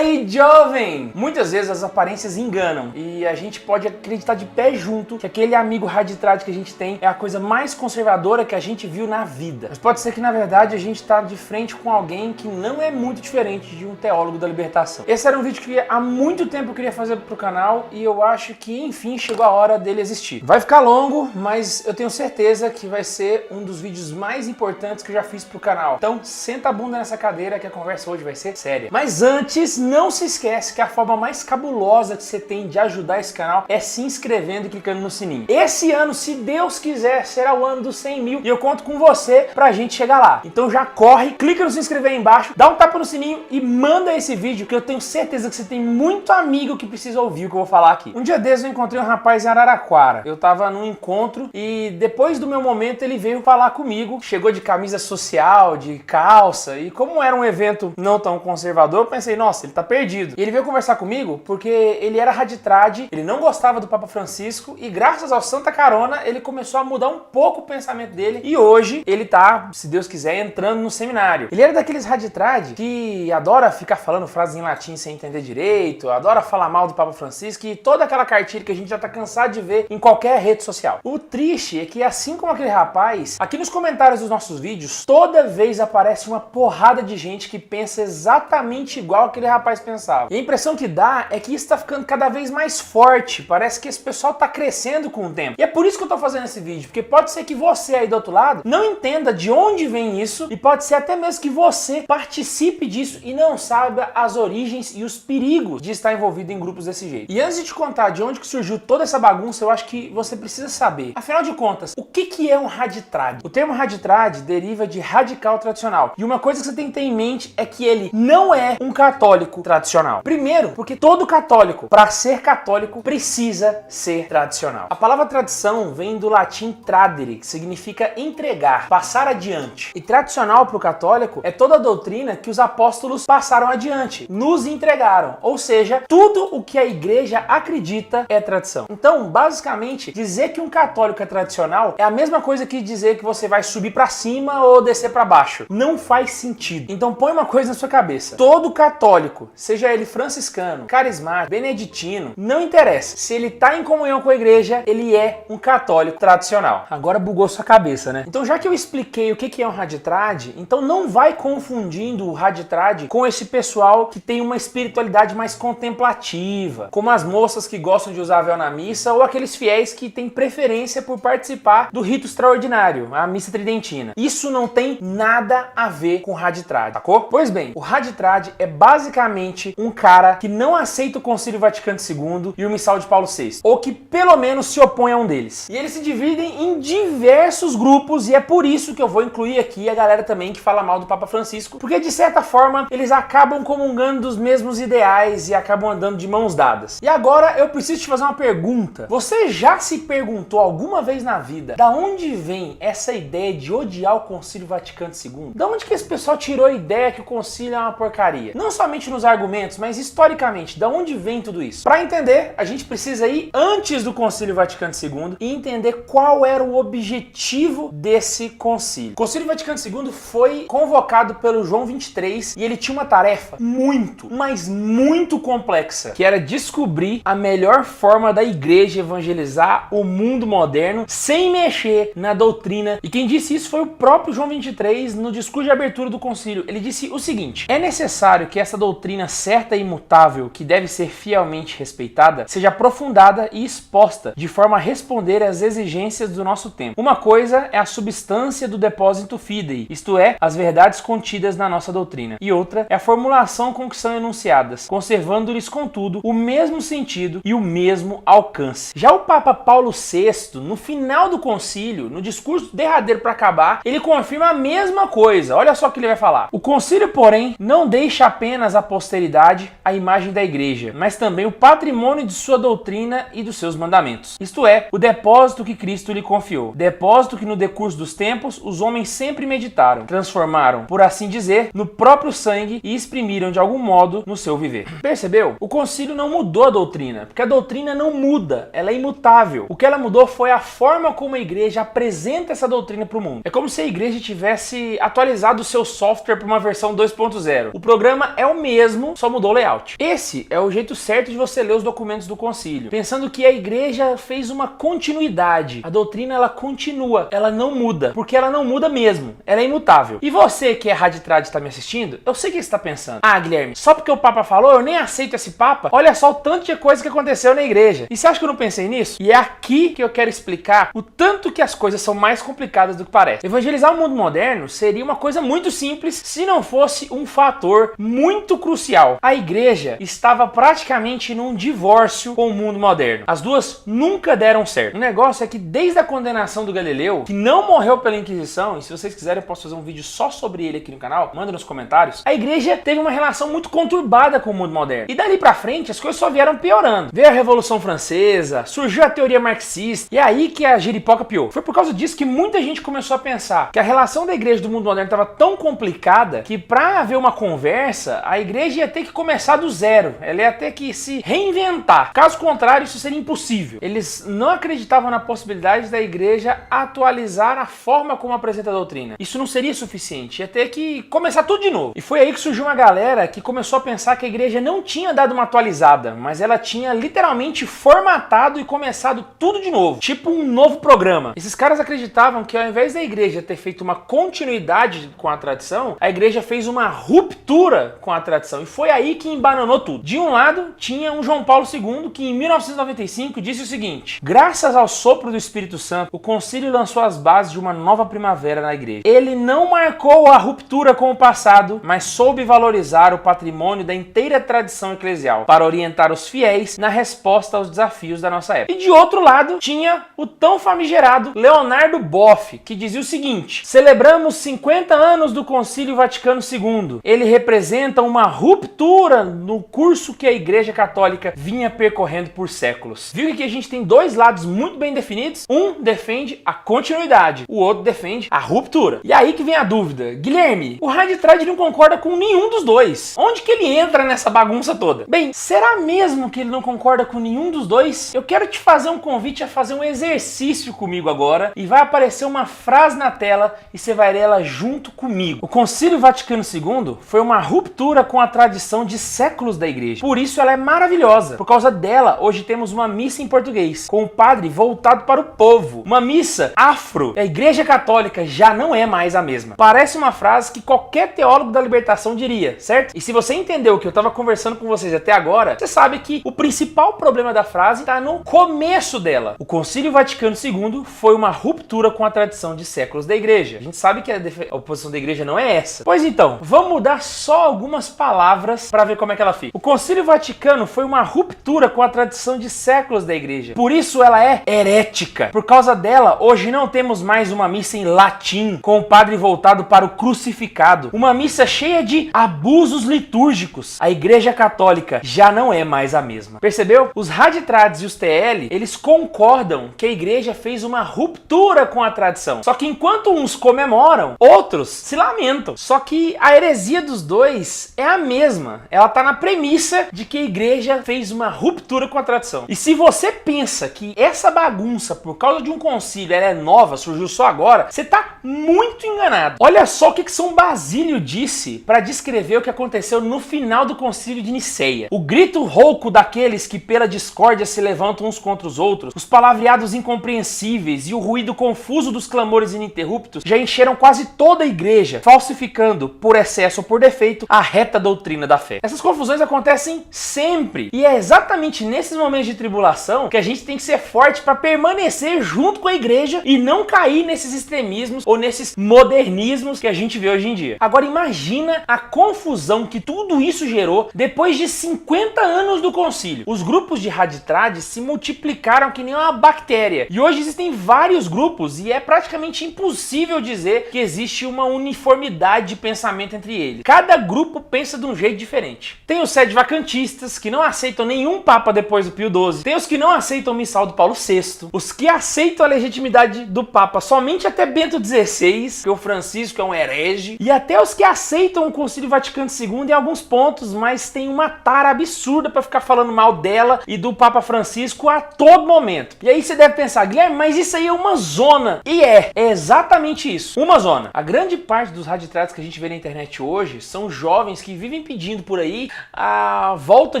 aí, jovem! Muitas vezes as aparências enganam e a gente pode acreditar de pé junto que aquele amigo raditrade que a gente tem é a coisa mais conservadora que a gente viu na vida. Mas pode ser que na verdade a gente tá de frente com alguém que não é muito diferente de um teólogo da libertação. Esse era um vídeo que há muito tempo eu queria fazer pro canal e eu acho que enfim chegou a hora dele existir. Vai ficar longo, mas eu tenho certeza que vai ser um dos vídeos mais importantes que eu já fiz pro canal. Então senta a bunda nessa cadeira que a conversa hoje vai ser séria. Mas antes, não se esquece que a forma mais cabulosa que você tem de ajudar esse canal é se inscrevendo e clicando no sininho. Esse ano, se Deus quiser, será o ano dos 100 mil e eu conto com você pra gente chegar lá. Então já corre, clica no se inscrever aí embaixo, dá um tapa no sininho e manda esse vídeo que eu tenho certeza que você tem muito amigo que precisa ouvir o que eu vou falar aqui. Um dia desses eu encontrei um rapaz em Araraquara. Eu tava num encontro e depois do meu momento ele veio falar comigo. Chegou de camisa social, de calça e como era um evento não tão conservador, eu pensei, nossa, ele tá perdido. E ele veio conversar comigo porque ele era raditrade, ele não gostava do Papa Francisco e graças ao Santa Carona ele começou a mudar um pouco o pensamento dele e hoje ele tá, se Deus quiser, entrando no seminário. Ele era daqueles raditrade que adora ficar falando frases em latim sem entender direito, adora falar mal do Papa Francisco e toda aquela cartilha que a gente já tá cansado de ver em qualquer rede social. O triste é que assim como aquele rapaz, aqui nos comentários dos nossos vídeos, toda vez aparece uma porrada de gente que pensa exatamente igual aquele rapaz pensava. E a impressão que dá é que isso tá ficando cada vez mais forte, parece que esse pessoal tá crescendo com o tempo. E é por isso que eu tô fazendo esse vídeo, porque pode ser que você aí do outro lado não entenda de onde vem isso e pode ser até mesmo que você participe disso e não saiba as origens e os perigos de estar envolvido em grupos desse jeito. E antes de te contar de onde que surgiu toda essa bagunça, eu acho que você precisa saber, afinal de contas, o que é um raditrade? O termo raditrade deriva de radical tradicional. E uma coisa que você tem que ter em mente é que ele não é um católico tradicional. Primeiro, porque todo católico, para ser católico, precisa ser tradicional. A palavra tradição vem do latim tradere, que significa entregar, passar adiante. E tradicional para o católico é toda a doutrina que os apóstolos passaram adiante, nos entregaram. Ou seja, tudo o que a igreja acredita é tradição. Então, basicamente, dizer que um católico é tradicional é a mesma coisa que dizer que você vai subir para cima ou descer para baixo. Não faz sentido. Então põe uma coisa na sua cabeça. Todo católico, seja ele franciscano, carismático, beneditino, não interessa. Se ele tá em comunhão com a igreja, ele é um católico tradicional. Agora bugou sua cabeça, né? Então já que eu expliquei o que é um raditrade, então não vai confundindo o raditrade com esse pessoal que tem uma espiritualidade mais contemplativa, como as moças que gostam de usar véu na missa ou aqueles fiéis que têm preferência por participar do rito extraordinário, a missa tridentina. Isso não tem nada a ver com raditrade, sacou? Pois bem, o raditrade é basicamente um cara que não aceita o Concílio Vaticano II e o Missal de Paulo VI, ou que pelo menos se opõe a um deles. E eles se dividem em diversos grupos e é por isso que eu vou incluir aqui a galera também que fala mal do Papa Francisco, porque de certa forma eles acabam comungando dos mesmos ideais e acabam andando de mãos dadas. E agora eu preciso te fazer uma pergunta. Você já se perguntou alguma vez na vida da onde vem essa ideia de odiar o Concílio Vaticano II? Da onde que esse pessoal tirou a ideia que o concílio é uma porcaria? Não somente nos argumentos, mas historicamente, da onde vem tudo isso? Para entender, a gente precisa ir antes do Concílio Vaticano II e entender qual era o objetivo desse concílio. O Concílio Vaticano II foi convocado pelo João 23 e ele tinha uma tarefa muito, mas muito complexa, que era descobrir a melhor forma da igreja evangelizar o mundo moderno sem mexer na doutrina. E quem disse isso foi o próprio João 23 no discurso de abertura do concílio. Ele disse o seguinte: é necessário que essa doutrina certa e imutável, que deve ser fielmente respeitada, seja aprofundada e exposta de forma a responder às exigências do nosso tempo. Uma coisa é a substância do depósito fidei, isto é, as verdades contidas na nossa doutrina, e outra é a formulação com que são enunciadas, conservando-lhes, contudo, o mesmo sentido e o mesmo alcance. Já o Papa Paulo VI, no final do concílio, no discurso derradeiro para acabar, ele confirma a mesma coisa. Olha só o que ele vai falar. O concílio, porém, não deixa apenas à posteridade a imagem da igreja, mas também o patrimônio de sua doutrina e dos seus mandamentos. Isto é, o depósito que Cristo lhe confiou. Depósito que no decurso dos tempos os homens sempre meditaram, transformaram, por assim dizer, no próprio sangue e exprimiram de algum modo no seu viver. Percebeu? O concílio não mudou a doutrina, porque a doutrina não muda, ela é imutável. O que ela mudou foi a forma como a igreja apresenta essa doutrina para o mundo. É como se a igreja tivesse atualizado o seu software para uma versão 2.0. O programa é o mesmo, mesmo, só mudou o layout. Esse é o jeito certo de você ler os documentos do concílio, pensando que a igreja fez uma continuidade. A doutrina, ela continua, ela não muda, porque ela não muda mesmo, ela é imutável. E você que é raditrad e está me assistindo, eu sei o que você está pensando. Ah, Guilherme, só porque o Papa falou, eu nem aceito esse Papa? Olha só o tanto de coisa que aconteceu na igreja. E você acha que eu não pensei nisso? E é aqui que eu quero explicar o tanto que as coisas são mais complicadas do que parece. Evangelizar o mundo moderno seria uma coisa muito simples se não fosse um fator muito crucial. A igreja estava praticamente num divórcio com o mundo moderno. As duas nunca deram certo. O negócio é que desde a condenação do Galileu, que não morreu pela Inquisição, e se vocês quiserem eu posso fazer um vídeo só sobre ele aqui no canal, manda nos comentários, a igreja teve uma relação muito conturbada com o mundo moderno. E dali pra frente as coisas só vieram piorando. Veio a Revolução Francesa, surgiu a teoria marxista, e é aí que a giripoca piou. Foi por causa disso que muita gente começou a pensar que a relação da igreja do mundo moderno estava tão complicada que pra haver uma conversa, a igreja ia ter que começar do zero. Ela ia ter que se reinventar. Caso contrário, isso seria impossível. Eles não acreditavam na possibilidade da igreja atualizar a forma como apresenta a doutrina. Isso não seria suficiente. Ia ter que começar tudo de novo. E foi aí que surgiu uma galera que começou a pensar que a igreja não tinha dado uma atualizada, mas ela tinha literalmente formatado e começado tudo de novo. Tipo um novo programa. Esses caras acreditavam que ao invés da igreja ter feito uma continuidade com a tradição, a igreja fez uma ruptura com a tradição. E foi aí que embananou tudo. De um lado, tinha um João Paulo II que em 1995 disse o seguinte: graças ao sopro do Espírito Santo, o concílio lançou as bases de uma nova primavera na igreja. Ele não marcou a ruptura com o passado, mas soube valorizar o patrimônio da inteira tradição eclesial para orientar os fiéis na resposta aos desafios da nossa época. E de outro lado, tinha o tão famigerado Leonardo Boff, que dizia o seguinte: celebramos 50 anos do Concílio Vaticano II. Ele representa uma ruptura no curso que a Igreja Católica vinha percorrendo por séculos. Viu que a gente tem dois lados muito bem definidos? Um defende a continuidade, o outro defende a ruptura. E aí que vem a dúvida: Guilherme, o raditrad não concorda com nenhum dos dois. Onde que ele entra nessa bagunça toda? Bem, será mesmo que ele não concorda com nenhum dos dois? Eu quero te fazer um convite a fazer um exercício comigo agora, e vai aparecer uma frase na tela e você vai ler ela junto comigo. O Concílio Vaticano II foi uma ruptura com a tradição de séculos da igreja. Por isso ela é maravilhosa. Por causa dela, hoje temos uma missa em português, com o padre voltado para o povo. Uma missa afro. A Igreja Católica já não é mais a mesma. Parece uma frase que qualquer teólogo da libertação diria, certo? E se você entendeu o que eu estava conversando com vocês até agora, você sabe que o principal problema da frase está no começo dela. O Concílio Vaticano II foi uma ruptura com a tradição de séculos da igreja. A gente sabe que a oposição da igreja não é essa. Pois então, vamos mudar só algumas palavras para ver como é que ela fica. O Concílio Vaticano foi uma ruptura com a tradição de séculos da igreja. Por isso ela é herética. Por causa dela, hoje não temos mais uma missa em latim, com o padre voltado para o crucificado. Uma missa cheia de abusos litúrgicos. A Igreja Católica já não é mais a mesma. Percebeu? Os raditrads e os TL, eles concordam que a igreja fez uma ruptura com a tradição. Só que enquanto uns comemoram, outros se lamentam. Só que a heresia dos dois é a mesma. Ela tá na premissa de que a igreja fez uma ruptura com a tradição. E se você pensa que essa bagunça, por causa de um concílio, ela é nova, surgiu só agora, você tá muito enganado. Olha só o que São Basílio disse para descrever o que aconteceu no final do concílio de Niceia. O grito rouco daqueles que pela discórdia se levantam uns contra os outros, os palavreados incompreensíveis e o ruído confuso dos clamores ininterruptos já encheram quase toda a igreja, falsificando, por excesso ou por defeito, a reta doutrina da fé. Essas confusões acontecem sempre, e é exatamente nesses momentos de tribulação que a gente tem que ser forte para permanecer junto com a igreja e não cair nesses extremismos ou nesses modernismos que a gente vê hoje em dia. Agora imagina a confusão que tudo isso gerou depois de 50 anos do concílio. Os grupos de raditrades se multiplicaram que nem uma bactéria, e hoje existem vários grupos e é praticamente impossível dizer que existe uma uniformidade de pensamento entre eles. Cada grupo pensa de um jeito diferente. Tem os sede-vacantistas, que não aceitam nenhum papa depois do Pio XII. Tem os que não aceitam o missal do Paulo VI. Os que aceitam a legitimidade do papa somente até Bento XVI, que o Francisco é um herege. E até os que aceitam o Concílio Vaticano II em alguns pontos, mas tem uma tara absurda para ficar falando mal dela e do Papa Francisco a todo momento. E aí você deve pensar: Guilherme, mas isso aí é uma zona. E é exatamente isso, uma zona. A grande parte dos raditrados que a gente vê na internet hoje são jovens que vivem vivem pedindo por aí a volta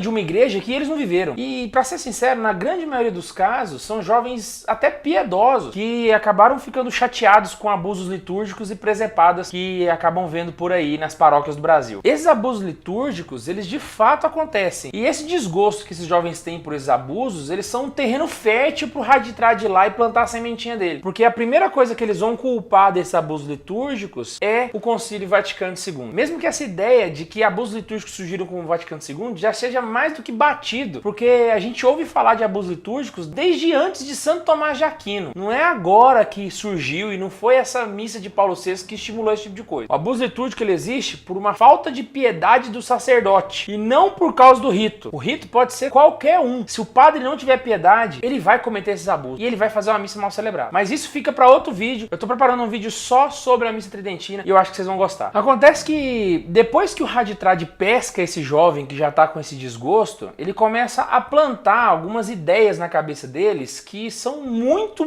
de uma igreja que eles não viveram. E pra ser sincero, na grande maioria dos casos, são jovens até piedosos que acabaram ficando chateados com abusos litúrgicos e presepadas que acabam vendo por aí nas paróquias do Brasil. Esses abusos litúrgicos, eles de fato acontecem. E esse desgosto que esses jovens têm por esses abusos, eles são um terreno fértil pro Haditrad ir lá e plantar a sementinha dele. Porque a primeira coisa que eles vão culpar desses abusos litúrgicos é o Concílio Vaticano II. Mesmo que essa ideia de que abusos litúrgicos surgiram com o Vaticano II já seja mais do que batido, porque a gente ouve falar de abusos litúrgicos desde antes de Santo Tomás de Aquino. Não é agora que surgiu e não foi essa missa de Paulo VI que estimulou esse tipo de coisa. O abuso litúrgico ele existe por uma falta de piedade do sacerdote e não por causa do rito. O rito pode ser qualquer um. Se o padre não tiver piedade, ele vai cometer esses abusos e ele vai fazer uma missa mal celebrada. Mas isso fica para outro vídeo. Eu tô preparando um vídeo só sobre a missa tridentina e eu acho que vocês vão gostar. Acontece que depois que o Haditrad pesca esse jovem que já tá com esse desgosto, ele começa a plantar algumas ideias na cabeça deles que são muito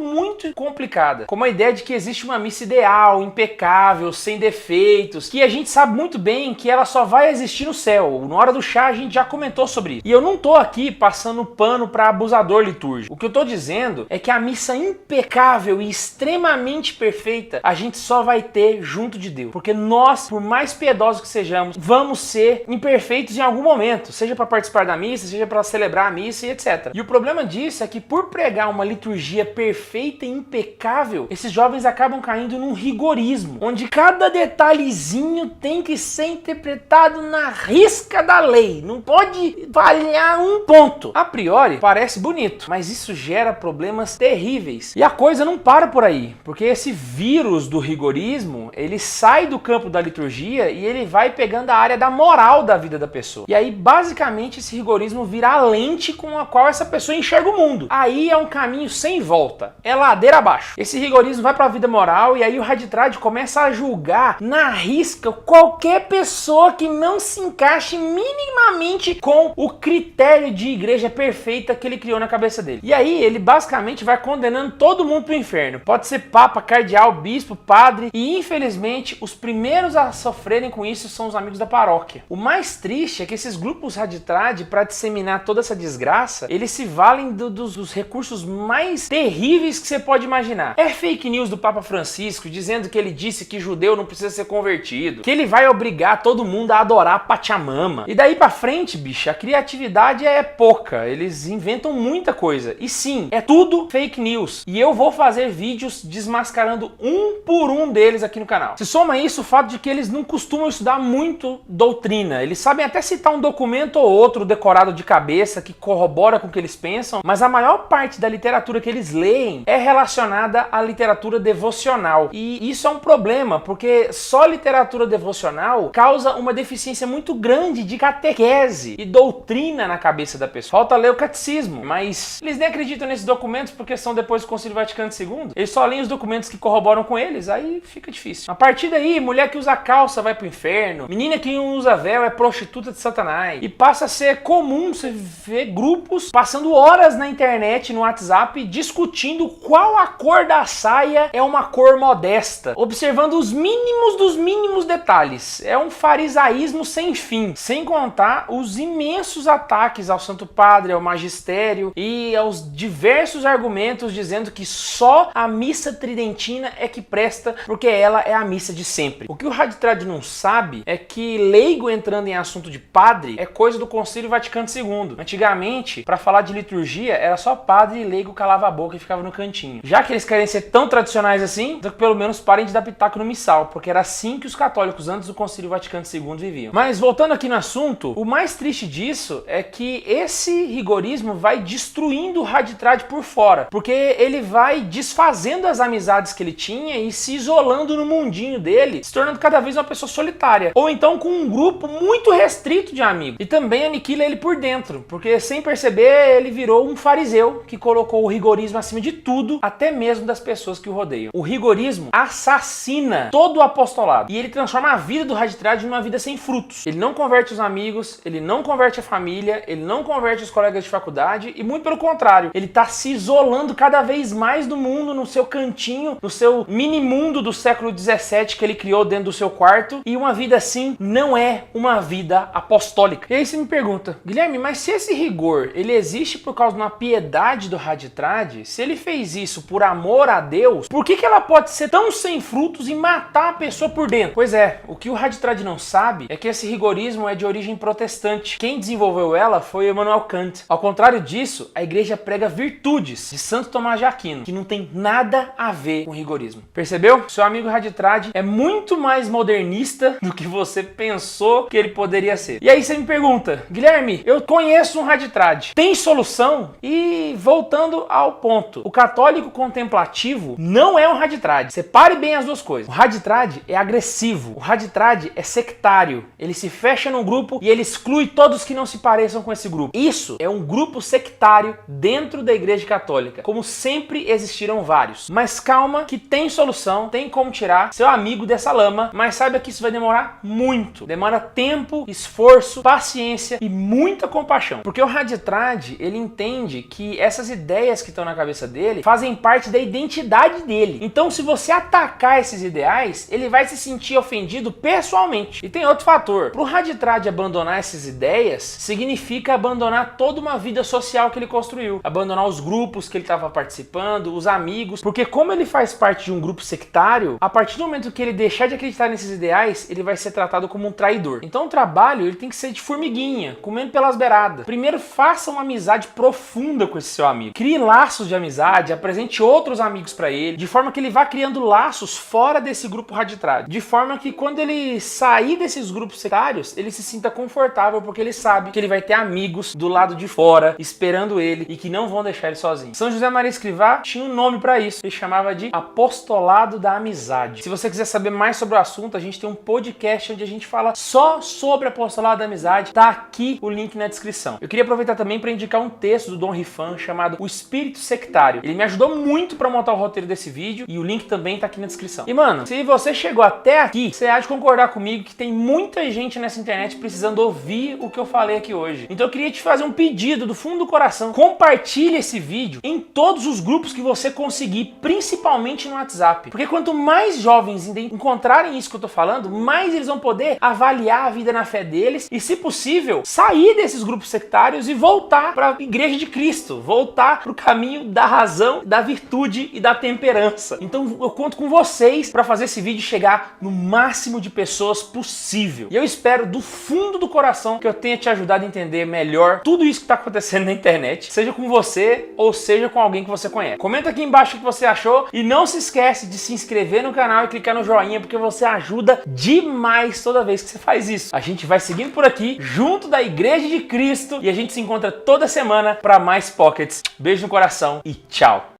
complicadas. Como a ideia de que existe uma missa ideal, impecável, sem defeitos, que a gente sabe muito bem que ela só vai existir no céu. Na hora do chá a gente já comentou sobre isso. E eu não tô aqui passando pano para abusador litúrgico. O que eu tô dizendo é que a missa impecável e extremamente perfeita a gente só vai ter junto de Deus. Porque nós, por mais piedosos que sejamos, vamos ser imperfeitos em algum momento, seja para participar da missa, seja para celebrar a missa e etc. E o problema disso é que por pregar uma liturgia perfeita e impecável, esses jovens acabam caindo num rigorismo, onde cada detalhezinho tem que ser interpretado na risca da lei. Não pode falhar um ponto. A priori, parece bonito, mas isso gera problemas terríveis. E a coisa não para por aí, porque esse vírus do rigorismo, ele sai do campo da liturgia e ele vai pegando a área da moral da vida da pessoa. E aí, basicamente, esse rigorismo vira a lente com a qual essa pessoa enxerga o mundo. Aí é um caminho sem volta. É ladeira abaixo. Esse rigorismo vai para a vida moral e aí o Haditrad começa a julgar na risca qualquer pessoa que não se encaixe minimamente com o critério de igreja perfeita que ele criou na cabeça dele. E aí ele basicamente vai condenando todo mundo pro inferno. Pode ser papa, cardeal, bispo, padre e infelizmente os primeiros a sofrerem com isso são os amigos da paróquia. O mais triste é que esses grupos Haditrad, para disseminar toda essa desgraça, eles se valem dos recursos mais terríveis que você pode imaginar. É fake news do Papa Francisco dizendo que ele disse que judeu não precisa ser convertido, que ele vai obrigar todo mundo a adorar Pachamama. E daí pra frente, bicho, a criatividade é pouca. Eles inventam muita coisa. E sim, é tudo fake news. E eu vou fazer vídeos desmascarando um por um deles aqui no canal. Se soma isso o fato de que eles não costumam estudar muito doutrina. Eles sabem até citar um documento ou outro decorado de cabeça que corrobora com o que eles pensam, mas a maior parte da literatura que eles leem é relacionada à literatura devocional. E isso é um problema, porque só literatura devocional causa uma deficiência muito grande de catequese e doutrina na cabeça da pessoa. Falta ler o catecismo, mas eles nem acreditam nesses documentos porque são depois do Concílio Vaticano II. Eles só leem os documentos que corroboram com eles, aí fica difícil. A partir daí, mulher que usa calça vai pro inferno, menina que não usa véu é prostituta de Satanás. E passa a ser comum você ver grupos passando horas na internet, no WhatsApp, discutindo qual a cor da saia é uma cor modesta, observando os mínimos dos mínimos detalhes. É um farisaísmo sem fim, sem contar os imensos ataques ao Santo Padre, ao magistério e aos diversos argumentos dizendo que só a missa tridentina é que presta porque ela é a missa de sempre. O que o Haditrad não sabe é que leigo entrando em assunto de padre é coisa do Concílio Vaticano II. Antigamente, para falar de liturgia, era só padre e leigo calava a boca e ficava no cantinho. Já que eles querem ser tão tradicionais assim, então pelo menos parem de dar pitaco no missal, porque era assim que os católicos antes do Concílio Vaticano II viviam. Mas voltando aqui no assunto, o mais triste disso é que esse rigorismo vai destruindo o Haditrad por fora, porque ele vai desfazendo as amizades que ele tinha e se isolando no mundinho dele, se tornando cada vez uma pessoa solitária, ou então com um grupo muito restrito de amigos. E também aniquila ele por dentro, porque sem perceber ele virou um fariseu que colocou o rigorismo acima de tudo, até mesmo das pessoas que o rodeiam. O rigorismo assassina todo o apostolado e ele transforma a vida do Haditrad numa vida sem frutos. Ele não converte os amigos, ele não converte a família, ele não converte os colegas de faculdade e muito pelo contrário, ele tá se isolando cada vez mais do mundo, no seu cantinho, no seu mini mundo do século XVII que ele criou dentro do seu quarto, e uma vida assim não é uma vida apostólica. E aí você me pergunta, Guilherme, mas se esse rigor ele existe por causa de uma piedade do Haditrad, se ele fez isso por amor a Deus, por que ela pode ser tão sem frutos e matar a pessoa por dentro? Pois é, o que o Haditrad não sabe é que esse rigorismo é de origem protestante. Quem desenvolveu ela foi Immanuel Kant. Ao contrário disso, a igreja prega virtudes de Santo Tomás de Aquino, que não tem nada a ver com rigorismo. Percebeu? Seu amigo Haditrad é muito mais modernista do que você pensou que ele poderia ser. E aí você me pergunta, Guilherme, eu conheço um Haditrad, tem solução? E voltando ao ponto, o católico contemplativo não é um Haditrad. Separe bem as duas coisas. O Haditrad é agressivo, o Haditrad é sectário, ele se fecha num grupo e ele exclui todos que não se pareçam com esse grupo. Isso é um grupo sectário dentro da Igreja Católica, como sempre existiram vários. Mas calma que tem solução, tem como tirar seu amigo dessa lama, mas saiba que isso vai demorar muito. Demora tempo, esforço, paciência e muita compaixão. Porque o Haditrad, ele entende que essas ideias que estão na cabeça dele fazem parte da identidade dele. Então, se você atacar esses ideais, ele vai se sentir ofendido pessoalmente. E tem outro fator. Para o Haditrad abandonar essas ideias, significa abandonar toda uma vida social que ele construiu. Abandonar os grupos que ele estava participando, os amigos. Porque como ele faz parte de um grupo sectário, a partir do momento que ele deixar de acreditar nesses ideais, ele vai ser tratado como um traidor. Então o trabalho ele tem que ser de formiguinha, comendo pelas beiradas. Primeiro, faça uma amizade profunda com esse seu amigo. Crie laços de amizade, apresente outros amigos para ele, de forma que ele vá criando laços fora desse grupo Haditrad. De forma que quando ele sair desses grupos sectários, ele se sinta confortável, porque ele sabe que ele vai ter amigos do lado de fora, esperando ele, e que não vão deixar ele sozinho. São José Maria Escrivá tinha um nome para isso. Ele chamava de Apostolado da Amizade. Se você quiser saber mais sobre o assunto, a gente tem um podcast onde a gente fala só sobre Apostolado da Amizade. Tá aqui o link na descrição. Eu queria aproveitar também para indicar um texto do Dom Rifan chamado O Espírito Sectário. Ele me ajudou muito para montar o roteiro desse vídeo e o link também tá aqui na descrição. E mano, se você chegou até aqui, você há de concordar comigo que tem muita gente nessa internet precisando ouvir o que eu falei aqui hoje. Então eu queria te fazer um pedido do fundo do coração. Compartilhe esse vídeo em todos os grupos que você conseguir, principalmente no WhatsApp. Porque quanto mais jovens encontrarem isso que eu tô falando, mais eles vão poder avaliar a vida na fé deles e, se possível, sair desses grupos sectários e voltar para a Igreja de Cristo, voltar para o caminho da razão, da virtude e da temperança. Então eu conto com vocês para fazer esse vídeo chegar no máximo de pessoas possível. E eu espero do fundo do coração que eu tenha te ajudado a entender melhor tudo isso que está acontecendo na internet, seja com você ou seja com alguém que você conhece. Comenta aqui embaixo o que você achou e não se esquece de se inscrever no canal e clicar no joinha, porque você ajuda demais toda vez que você faz isso. A gente vai seguindo por aqui, junto da Igreja de Cristo, e a gente se encontra toda semana para mais Pockets. Beijo no coração e tchau!